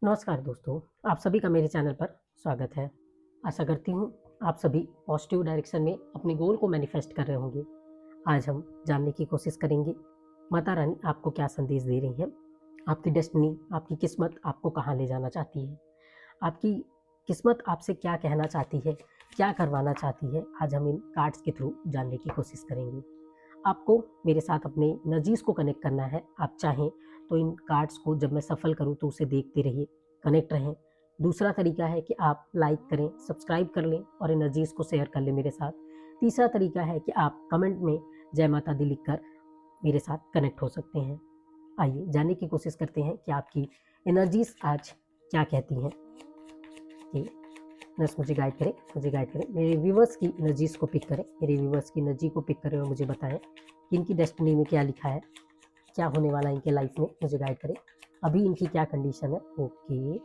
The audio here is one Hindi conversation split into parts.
नमस्कार दोस्तों, आप सभी का मेरे चैनल पर स्वागत है। आशा करती हूँ आप सभी पॉजिटिव डायरेक्शन में अपने गोल को मैनिफेस्ट कर रहे होंगे। आज हम जानने की कोशिश करेंगे माता रानी आपको क्या संदेश दे रही हैं, आपकी डेस्टिनी, आपकी किस्मत आपको कहाँ ले जाना चाहती है, आपकी किस्मत आपसे क्या कहना चाहती है, क्या करवाना चाहती है। आज हम इन कार्ड्स के थ्रू जानने की कोशिश करेंगे। आपको मेरे साथ अपने नजीज़ को कनेक्ट करना है। आप चाहें तो इन कार्ड्स को जब मैं सफल करूं तो उसे देखते रहिए, कनेक्ट रहें। दूसरा तरीका है कि आप लाइक करें, सब्सक्राइब कर लें और इन नजीज़ को शेयर कर लें मेरे साथ। तीसरा तरीका है कि आप कमेंट में जय माता दी लिखकर मेरे साथ कनेक्ट हो सकते हैं। आइए जानने की कोशिश करते हैं कि आपकी एनर्जीज आज क्या कहती हैं। कि बस मुझे गाइड करें, मेरे व्यूवर्स की एनर्जीज़ को पिक करें, मेरे व्यूवर्स की एनर्जी को पिक करें और मुझे बताएं कि इनकी डेस्टिनी में क्या लिखा है, क्या होने वाला है इनके लाइफ में। मुझे गाइड करें, अभी इनकी क्या कंडीशन है। ओके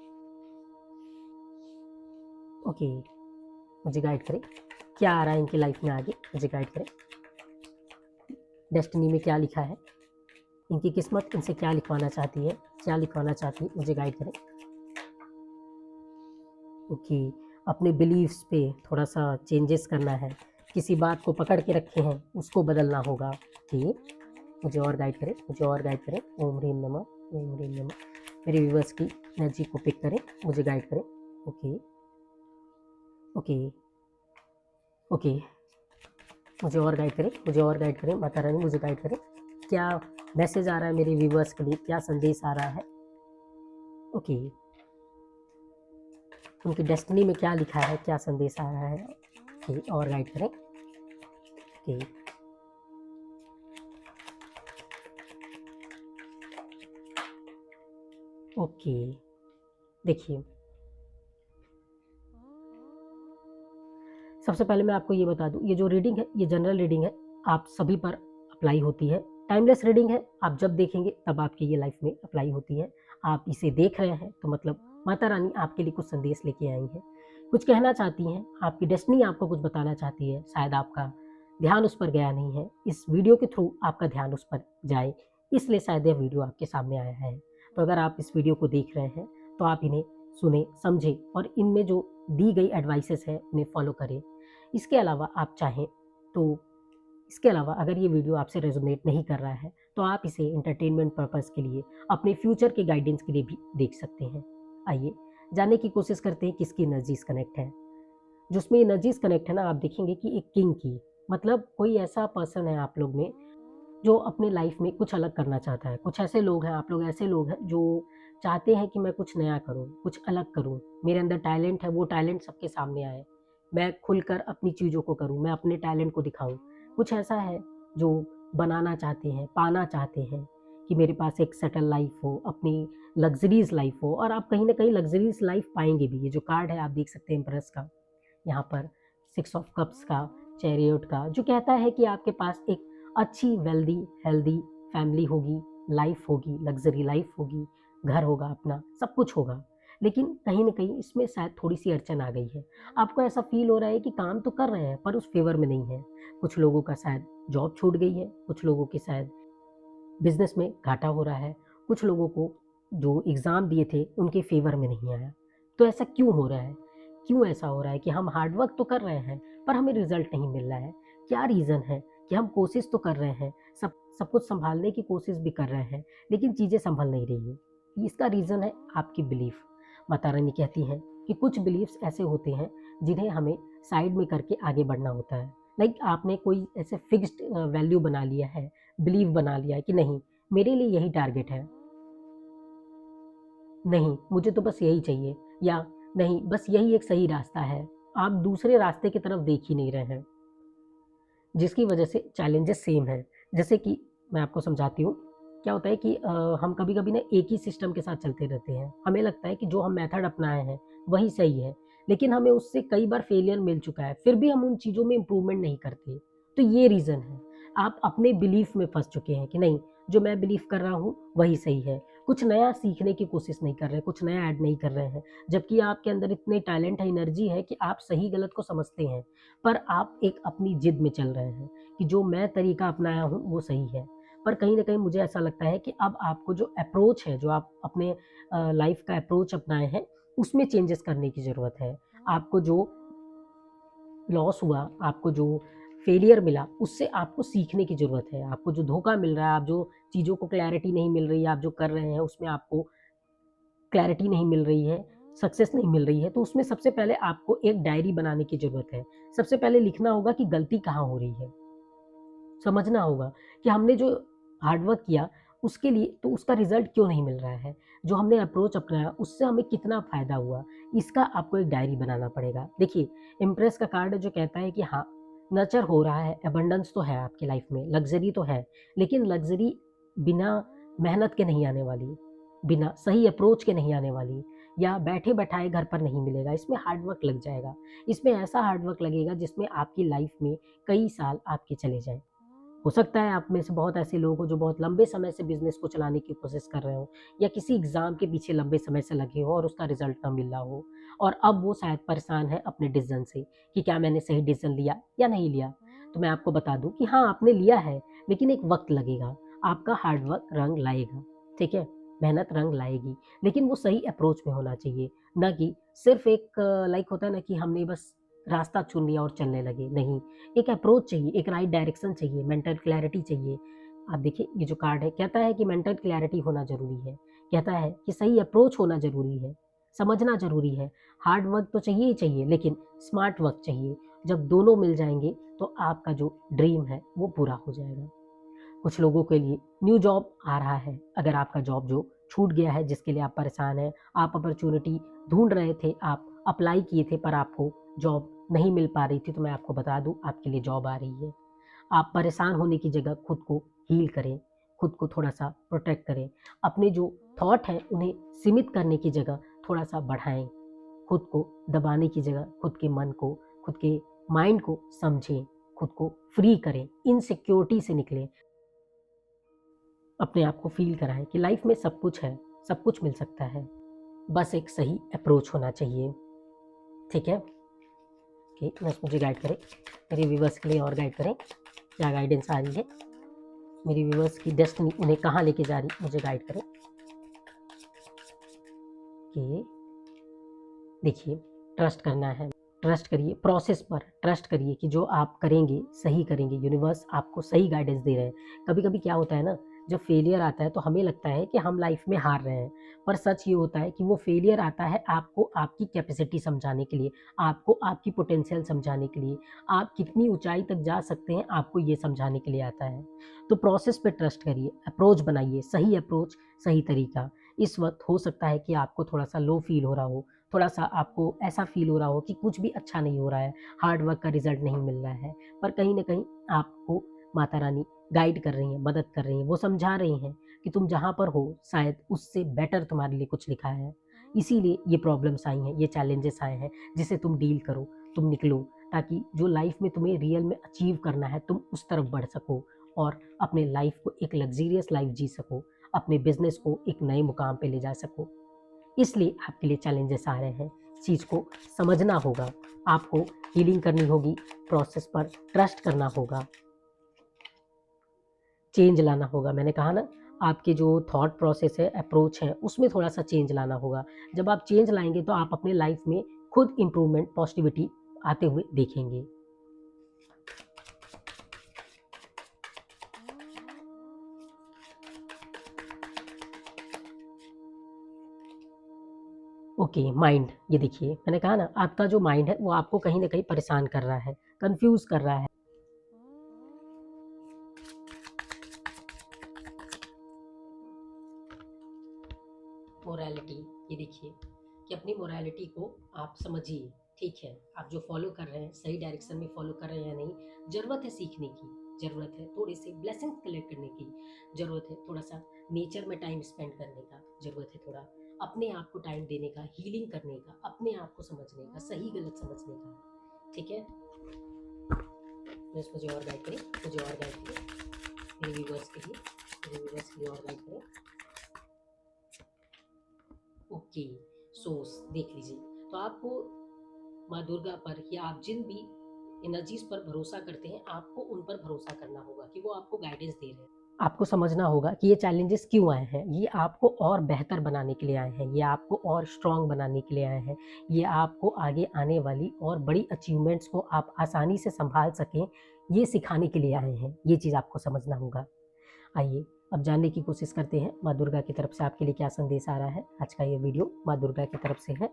ओके, मुझे गाइड करें, क्या आ रहा है इनकी लाइफ में आगे। मुझे गाइड करें, डेस्टिनी में क्या लिखा है, इनकी किस्मत इनसे क्या लिखवाना चाहती है, क्या लिखवाना चाहती है। मुझे गाइड करें। ओके, अपने बिलीव्स पे थोड़ा सा चेंजेस करना है, किसी बात को पकड़ के रखे हैं उसको बदलना होगा। ठीक, मुझे और गाइड करें, मुझे और गाइड करें। ओम ह्रीम नमः, ओम ह्रीम नमः। मेरे व्यूवर्स की एनर्जी को पिक करें, मुझे गाइड करें। ओके ओके ओके, मुझे और गाइड करें, मुझे और गाइड करें। माता रानी मुझे गाइड करें, क्या मैसेज आ रहा है मेरे व्यूवर्स के लिए, क्या संदेश आ रहा है। ओके, उनकी डेस्टिनी में क्या लिखा है, क्या संदेश आ रहा है। ओके, और गाइड करें। ओके ओके, देखिए, सबसे पहले मैं आपको ये बता दूं, ये जो रीडिंग है ये जनरल रीडिंग है, आप सभी पर अप्लाई होती है। टाइमलेस रीडिंग है, आप जब देखेंगे तब आपकी ये लाइफ में अप्लाई होती है। आप इसे देख रहे हैं तो मतलब माता रानी आपके लिए कुछ संदेश लेके आई हैं, कुछ कहना चाहती हैं। आपकी डेस्टिनी आपको कुछ बताना चाहती है, शायद आपका ध्यान उस पर गया नहीं है। इस वीडियो के थ्रू आपका ध्यान उस पर जाए, इसलिए शायद यह वीडियो आपके सामने आया है। तो अगर आप इस वीडियो को देख रहे हैं तो आप इन्हें सुने, समझें और इनमें जो दी गई एडवाइसेस है उन्हें फॉलो करें। इसके अलावा आप चाहें तो इसके अलावा अगर ये वीडियो आपसे रेजोनेट नहीं कर रहा है तो आप इसे एंटरटेनमेंट पर्पस के लिए, अपने फ्यूचर के गाइडेंस के लिए भी देख सकते हैं। आइए जानने की कोशिश करते हैं किसकी एनर्जीज कनेक्ट है। जिसमें एनर्जीज कनेक्ट है ना, आप देखेंगे कि एक किंग की, मतलब कोई ऐसा पर्सन है आप लोग में जो अपने लाइफ में कुछ अलग करना चाहता है। कुछ ऐसे लोग हैं, आप लोग ऐसे लोग हैं जो चाहते हैं कि मैं कुछ नया करूं, कुछ अलग करूं, मेरे अंदर टैलेंट है, वो टैलेंट सबके सामने आए, मैं खुलकर अपनी चीज़ों को करूं, मैं अपने टैलेंट को दिखाऊं। कुछ ऐसा है जो बनाना चाहते हैं, पाना चाहते हैं कि मेरे पास एक सेटल लाइफ हो, अपनी लग्जरीज लाइफ हो। और आप कहीं ना कहीं लग्जरीज लाइफ पाएंगे भी। ये जो कार्ड है आप देख सकते हैं इम्प्रेस का, यहाँ पर 6 ऑफ कप्स का, चैरियट का, जो कहता है कि आपके पास एक अच्छी वेल्दी हेल्दी फैमिली होगी, लाइफ होगी, लग्जरी लाइफ होगी, घर होगा अपना, सब कुछ होगा। लेकिन कहीं ना कहीं इसमें शायद थोड़ी सी अड़चन आ गई है। आपको ऐसा फील हो रहा है कि काम तो कर रहे हैं पर उस फेवर में नहीं है। कुछ लोगों का शायद जॉब छूट गई है, कुछ लोगों के शायद बिजनेस में घाटा हो रहा है, कुछ लोगों को जो एग्ज़ाम दिए थे उनके फेवर में नहीं आया। तो ऐसा क्यों हो रहा है, क्यों ऐसा हो रहा है कि हम हार्डवर्क तो कर रहे हैं पर हमें रिजल्ट नहीं मिल रहा है। क्या रीज़न है कि हम कोशिश तो कर रहे हैं, सब सब कुछ संभालने की कोशिश भी कर रहे हैं लेकिन चीज़ें संभल नहीं रही हैं। इसका रीज़न है आपकी बिलीफ। माता रानी कहती हैं कि कुछ बिलीफ्स ऐसे होते हैं जिन्हें हमें साइड में करके आगे बढ़ना होता है। लाइक आपने कोई ऐसे फिक्स्ड वैल्यू बना लिया है, बिलीव बना लिया है कि नहीं मेरे लिए यही टारगेट है, नहीं मुझे तो बस यही चाहिए, या नहीं बस यही एक सही रास्ता है। आप दूसरे रास्ते की तरफ देख ही नहीं रहे हैं, जिसकी वजह से चैलेंजेस सेम हैं। जैसे कि मैं आपको समझाती हूँ, क्या होता है कि हम कभी कभी ना एक ही सिस्टम के साथ चलते रहते हैं। हमें लगता है कि जो हम मेथड अपनाए हैं वही सही है, लेकिन हमें उससे कई बार फेलियर मिल चुका है, फिर भी हम उन चीज़ों में इम्प्रूवमेंट नहीं करते। तो ये रीज़न है, आप अपने बिलीफ में फंस चुके हैं कि नहीं जो मैं बिलीव कर रहा हूँ वही सही है। कुछ नया सीखने की कोशिश नहीं कर रहे, कुछ नया ऐड नहीं कर रहे हैं, जबकि आपके अंदर इतने टैलेंट है, एनर्जी है कि आप सही गलत को समझते हैं। पर आप एक अपनी जिद में चल रहे हैं कि जो मैं तरीका अपनाया हूँ वो सही है। पर कहीं न कहीं मुझे ऐसा लगता है कि अब आपको जो अप्रोच है, जो आप अपने लाइफ़ का अप्रोच अपनाए हैं, उसमें चेंजेस करने की ज़रूरत है। आपको जो लॉस हुआ, आपको जो फेलियर मिला, उससे आपको सीखने की ज़रूरत है। आपको जो धोखा मिल रहा है, आप जो चीज़ों को क्लैरिटी नहीं मिल रही है, आप जो कर रहे हैं, उसमें आपको क्लैरिटी नहीं मिल रही है, सक्सेस नहीं मिल रही है, तो उसमें सबसे पहले आपको एक डायरी बनाने की ज़रूरत है। सबसे पहले लिखना होगा कि गलती कहाँ हो रही है। समझना होगा कि हमने जो हार्ड वर्क किया, उसके लिए तो उसका रिज़ल्ट क्यों नहीं मिल रहा है। जो हमने अप्रोच अपनाया, उससे हमें कितना फ़ायदा हुआ, इसका आपको एक डायरी बनाना पड़ेगा। देखिए, इम्प्रेस का कार्ड जो कहता है कि हाँ, नर्चर हो रहा है, अबंडेंस तो है आपकी लाइफ़ में, लग्ज़री तो है, लेकिन लग्ज़री बिना मेहनत के नहीं आने वाली, बिना सही अप्रोच के नहीं आने वाली, या बैठे-बैठाए घर पर नहीं मिलेगा। इसमें हार्ड वर्क लग जाएगा। इसमें ऐसा हार्ड वर्क लगेगा जिसमें आपकी लाइफ़ में कई साल आपके चले जाएँ। हो सकता है आप में से बहुत ऐसे लोग हो जो बहुत लंबे समय से बिज़नेस को चलाने की कोशिश कर रहे हो, या किसी एग्ज़ाम के पीछे लंबे समय से लगे हो और उसका रिज़ल्ट ना मिल रहा हो, और अब वो शायद परेशान है अपने डिसीज़न से कि क्या मैंने सही डिसीज़न लिया या नहीं लिया। तो मैं आपको बता दूँ कि हाँ, आपने लिया है, लेकिन एक वक़्त लगेगा। आपका हार्ड वर्क रंग लाएगा, ठीक है? मेहनत रंग लाएगी, लेकिन वो सही अप्रोच में होना चाहिए, ना कि सिर्फ़ एक लाइक होता है ना कि हमने बस रास्ता चुन लिया और चलने लगे, नहीं। एक अप्रोच चाहिए, एक राइट डायरेक्शन चाहिए, मेंटल क्लैरिटी चाहिए। आप देखिए, ये जो कार्ड है कहता है कि मेंटल क्लैरिटी होना ज़रूरी है, कहता है कि सही अप्रोच होना ज़रूरी है, समझना ज़रूरी है। हार्ड वर्क तो चाहिए ही चाहिए, लेकिन स्मार्ट वर्क चाहिए। जब दोनों मिल जाएँगे तो आपका जो ड्रीम है वो पूरा हो जाएगा। कुछ लोगों के लिए न्यू जॉब आ रहा है। अगर आपका जॉब जो छूट गया है, जिसके लिए आप परेशान हैं, आप अपॉर्च्युनिटी ढूँढ रहे थे, आप अप्लाई किए थे पर आपको जॉब नहीं मिल पा रही थी, तो मैं आपको बता दूँ आपके लिए जॉब आ रही है। आप परेशान होने की जगह खुद को हील करें, खुद को थोड़ा-सा प्रोटेक्ट करें। अपने जो थॉट हैं उन्हें सीमित करने की जगह थोड़ा-सा बढ़ाएँ। खुद को दबाने की जगह खुद के मन को, खुद के माइंड को समझें, खुद को फ्री करें, इनसिक्योरिटी से निकलें। अपने आप को फ़ील कराएँ कि लाइफ़ में सब कुछ है, सब कुछ मिल सकता है। बस एक सही अप्रोच होना चाहिए, ठीक है? कि बस मुझे गाइड करें, मेरे व्यूअर्स के लिए और गाइड करें, क्या गाइडेंस आ रही है? मेरे व्यूअर्स की डेस्टिनी उन्हें कहाँ लेके जा रही है, मुझे गाइड करें। कि देखिए, ट्रस्ट करना है, ट्रस्ट करिए, प्रोसेस पर ट्रस्ट करिए कि जो आप करेंगे, सही करेंगे। यूनिवर्स आपको सही गाइडेंस दे रहे हैं। कभी-कभी क्या होता है ना, जब फेलियर आता है तो हमें लगता है कि हम लाइफ में हार रहे हैं, पर सच ये होता है कि वो फेलियर आता है आपको आपकी कैपेसिटी समझाने के लिए, आपको आपकी पोटेंशियल समझाने के लिए, आप कितनी ऊँचाई तक जा सकते हैं, आपको ये समझाने के लिए आता है। तो प्रोसेस पे ट्रस्ट करिए, अप्रोच बनाइए, सही अप्रोच, सही तरीका। इस वक़्त हो सकता है कि आपको थोड़ा-सा लो फ़ील हो रहा हो, थोड़ा-सा आपको ऐसा फ़ील हो रहा हो कि कुछ भी अच्छा नहीं हो रहा है, हार्ड वर्क का रिज़ल्ट नहीं मिल रहा है। पर कहीं न कहीं आपको माता रानी गाइड कर रही हैं, मदद कर रही हैं, वो समझा रही हैं कि तुम जहाँ पर हो शायद उससे बेटर तुम्हारे लिए कुछ लिखा है। इसीलिए ये प्रॉब्लम्स आई हैं, ये चैलेंजेस आए हैं, जिसे तुम डील करो, तुम निकलो, ताकि जो लाइफ़ में तुम्हें रियल में अचीव करना है, तुम उस तरफ बढ़ सको और अपने लाइफ़ को एक लग्ज़रियस लाइफ़ जी सको, अपने बिज़नेस को एक नए मुकाम पे ले जा सको। इसलिए आपके लिए चैलेंजेस आ रहे हैं। इस चीज़ को समझना होगा, आपको हीलिंग करनी होगी, प्रोसेस पर ट्रस्ट करना होगा, चेंज लाना होगा। मैंने कहा ना, आपके जो थॉट प्रोसेस है, अप्रोच है, उसमें थोड़ा-सा चेंज लाना होगा। जब आप चेंज लाएँगे तो आप अपने लाइफ़ में खुद इम्प्रूवमेंट, पॉज़िटिविटी आते हुए देखेंगे। ओके, माइंड, ये देखिए मैंने कहा ना, आपका जो माइंड है वो आपको कहीं न कहीं परेशान कर रहा है, कन्फ्यूज़ कर रहा है। मोरालिटी, ये देखिए कि अपनी मोरालिटी को आप समझिए, ठीक है, आप जो फॉलो कर रहे हैं सही डायरेक्शन में फॉलो कर रहे हैं या नहीं, ज़रूरत है सीखने की, ज़रूरत है थोड़े से ब्लेसिंग्स कलेक्ट करने की, ज़रूरत है थोड़ा सा नेचर में टाइम स्पेंड करने का, ज़रूरत है थोड़ा अपने आप को टाइम देने का, हीलिंग करने का, अपने आप को समझने का, सही गलत समझने का, ठीक है। बस मुझे और गाइड करें, मुझे और गाइड करें, मेरे व्यूवर्स के लिए, मेरे व्यूवर्स के लिए और गाइड करें। ओके, सोर्स देख लीजिए। तो आपको माँ दुर्गा पर या आप जिन भी एनर्जीज पर भरोसा करते हैं, आपको उन पर भरोसा करना होगा कि वो आपको गाइडेंस दे रहे हैं। आपको समझना होगा कि ये चैलेंजेस क्यों आए हैं। ये आपको और बेहतर बनाने के लिए आए हैं, ये आपको और स्ट्रॉन्ग बनाने के लिए आए हैं, ये आपको आगे आने वाली और बड़ी अचीवमेंट्स को आप आसानी से संभाल सकें, ये सिखाने के लिए आए हैं। ये चीज़ आपको समझना होगा। आइए अब जानने की कोशिश करते हैं माँ दुर्गा की तरफ से आपके लिए क्या संदेश आ रहा है। आज का ये वीडियो माँ दुर्गा की तरफ से है।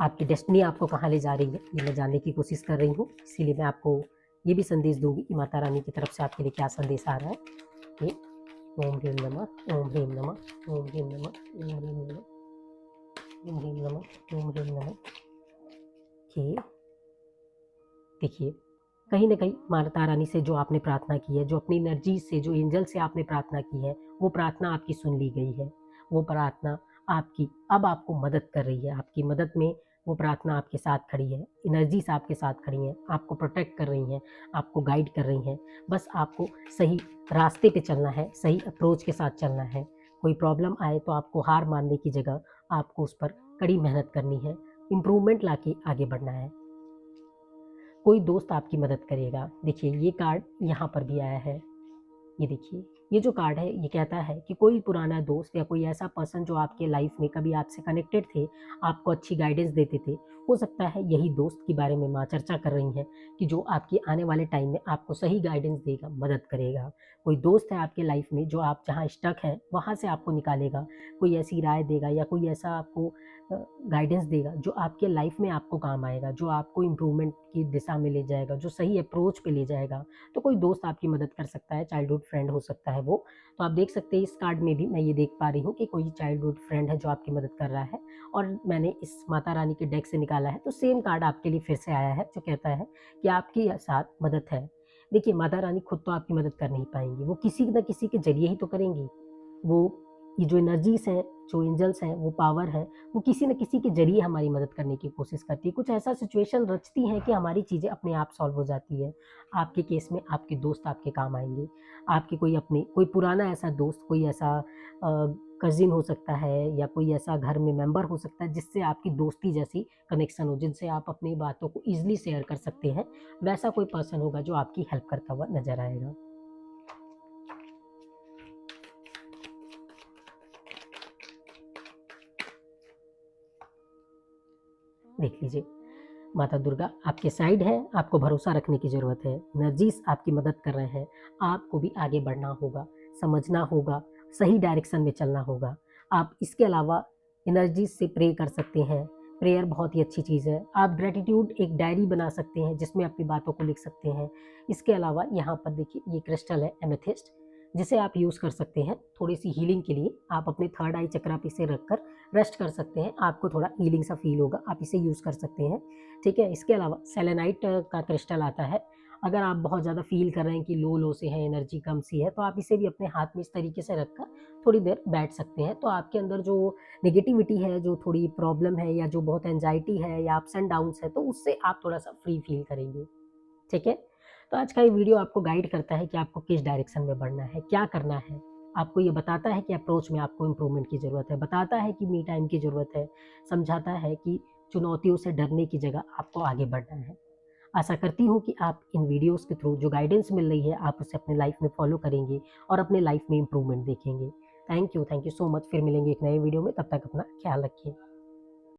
आपकी डेस्टिनी आपको कहाँ ले जा रही है, ये मैं जानने की कोशिश कर रही हूँ। इसीलिए मैं आपको ये भी संदेश दूंगी कि माता रानी की तरफ से आपके लिए क्या संदेश आ रहा है। ये ओम ह्रीम नमः, ओम ह्रीम नमः, ओम ह्रीम नमः, ओम ह्रीम नमः, ओम ह्रीम नमः, ओम ह्रीम नमः। कि देखिए, कहीं न कहीं माता रानी से जो आपने प्रार्थना की है, जो अपनी एनर्जी से, जो एंजल से आपने प्रार्थना की है, वो प्रार्थना आपकी सुन ली गई है। वो प्रार्थना आपकी अब आपको मदद कर रही है। आपकी मदद में वो प्रार्थना आपके साथ खड़ी है, एनर्जीज़ आपके साथ खड़ी हैं, आपको प्रोटेक्ट कर रही हैं, आपको गाइड कर रही हैं। बस आपको सही रास्ते पे चलना है, सही अप्रोच के साथ चलना है। कोई प्रॉब्लम आए तो आपको हार मानने की जगह आपको उस पर कड़ी मेहनत करनी है, इम्प्रूवमेंट लाके आगे बढ़ना है। कोई दोस्त आपकी मदद करेगा। देखिए ये कार्ड यहाँ पर भी आया है। ये देखिए, ये जो कार्ड है ये कहता है कि कोई पुराना दोस्त या कोई ऐसा पर्सन जो आपके लाइफ में कभी आपसे कनेक्टेड थे, आपको अच्छी गाइडेंस देते थे, हो सकता है यही दोस्त के बारे में माँ चर्चा कर रही हैं कि जो आपके आने वाले टाइम में आपको सही गाइडेंस देगा, मदद करेगा। कोई दोस्त है आपके लाइफ में जो आप जहाँ स्टक हैं वहाँ से आपको निकालेगा, कोई ऐसी राय देगा या कोई ऐसा आपको गाइडेंस देगा जो आपके लाइफ में आपको काम आएगा, जो आपको इम्प्रूवमेंट की दिशा में ले जाएगा, जो सही अप्रोच पे ले जाएगा। तो कोई दोस्त आपकी मदद कर सकता है, चाइल्डहुड फ्रेंड हो सकता है वो। तो आप देख सकते हैं इस कार्ड में भी मैं ये देख पा रही हूँ कि कोई चाइल्डहुड फ्रेंड है जो आपकी मदद कर रहा है, और मैंने इस माता रानी के डेक से निकाला है तो सेम कार्ड आपके लिए फिर से आया है जो कहता है कि आपके साथ मदद है। देखिए माता रानी खुद तो आपकी मदद कर नहीं पाएंगी, वो किसी न किसी के जरिए ही तो करेंगी। वो ये जो एनर्जीज हैं, जो एंजल्स हैं, वो पावर है, वो किसी न किसी के जरिए हमारी मदद करने की कोशिश करती है। कुछ ऐसा सिचुएशन रचती हैं कि हमारी चीज़ें अपने आप सॉल्व हो जाती है। आपके केस में आपके दोस्त आपके काम आएँगे। आपके कोई पुराना ऐसा दोस्त, कोई ऐसा कज़िन हो सकता है या कोई ऐसा घर में मेंबर हो सकता है जिससे आपकी दोस्ती जैसी कनेक्शन हो, जिनसे आप अपनी बातों को ईज़िली शेयर कर सकते हैं। वैसा कोई पर्सन होगा जो आपकी हेल्प करता हुआ नज़र आएगा। देख लीजिए, माता दुर्गा आपके साइड है, आपको भरोसा रखने की ज़रूरत है। एनर्जीज़ आपकी मदद कर रहे हैं, आपको भी आगे बढ़ना होगा, समझना होगा, सही डायरेक्शन में चलना होगा। आप इसके अलावा एनर्जीज़ से प्रे कर सकते हैं, प्रेयर बहुत ही अच्छी चीज़ है। आप ग्रैटिट्यूड एक डायरी बना सकते हैं जिसमें अपनी बातों को लिख सकते हैं। इसके अलावा यहाँ पर देखिए ये क्रिस्टल है एमेथिस्ट, जिसे आप यूज़ कर सकते हैं थोड़ी-सी हीलिंग के लिए। आप अपने थर्ड आई चक्रा पे इसे रखकर रेस्ट कर सकते हैं, आपको थोड़ा हीलिंग सा फ़ील होगा, आप इसे यूज़ कर सकते हैं, ठीक है? इसके अलावा सेलेनाइट का क्रिस्टल आता है। अगर आप बहुत ज़्यादा फ़ील कर रहे हैं कि लो से हैं, एनर्जी कम सी है, तो आप इसे भी अपने हाथ में इस तरीके से रखकर थोड़ी देर बैठ सकते हैं। तो आपके अंदर जो नेगेटिविटी है, जो थोड़ी प्रॉब्लम है या जो बहुत एंग्ज़ायटी है या अप्स एंड डाउन्स है, तो उससे आप थोड़ा-सा फ्री फ़ील करेंगे, ठीक है? तो आज का ये वीडियो आपको गाइड करता है कि आपको किस डायरेक्शन में बढ़ना है, क्या करना है। आपको ये बताता है कि अप्रोच में आपको इम्प्रूवमेंट की ज़रूरत है, बताता है कि मी टाइम की ज़रूरत है, समझाता है कि चुनौतियों से डरने की जगह आपको आगे बढ़ना है। आशा करती हूँ कि आप इन वीडियोज़ के थ्रू जो गाइडेंस मिल रही है, आप उसे अपने लाइफ़ में फ़ॉलो करेंगे और अपने लाइफ़ में इम्प्रूवमेंट देखेंगे। Thank you so much. फिर मिलेंगे एक नए वीडियो में, तब तक अपना ख्याल रखिए।